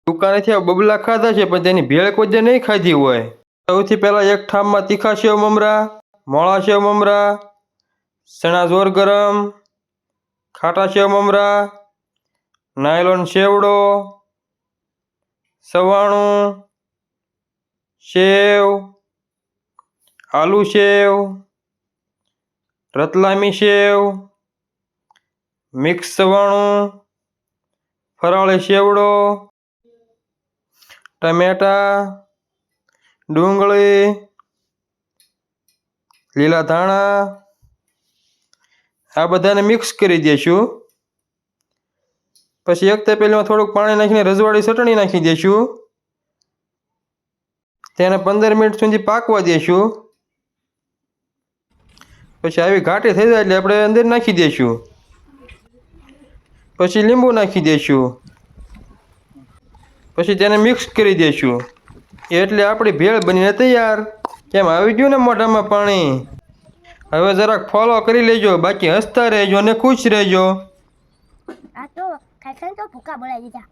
દુકાનેથી આ બબલા ખાધા છે પણ તેની ભેળ કોઈ દે નહીં ખાધી હોય। સૌથી પહેલાં એક ઠામમાં તીખા સેવ મમરા, મોળા સેવ મમરા, ચણા જોર ગરમ, ખાટા સેવ મમરા, નાયલોન સેવડો, સવાણું, સેવ, આલુ સેવ, રતલામી સેવ, મિક્સ સવાણું, ફરાળી સેવડો, ટમેટા, ડુંગળી, લીલા ધાણા આ બધાને મિક્સ કરી દઈશું। પછી એક તપેલીમાં થોડુંક પાણી નાખીને રજવાડી ચટણી નાખી દઈશું। તેને 15 મિનિટ સુધી પાકવા દઈશું। પછી આવી ઘાટી થઈ જાય એટલે આપણે અંદર નાખી દઈશું। પછી લીંબુ નાખી દઈશું। પછી તેને મિક્સ કરી દઈશું। એટલે આપણી ભેળ બનીને તૈયાર। કેમ આવી ગયું ને મોઢામાં પાણી? હવે જરાક ફોલો કરી લેજો, બાકી હસતા રહેજો અને ખુશ રહેજો। આ તો ખાઈ તો ભૂકા બોલાવી દીધા।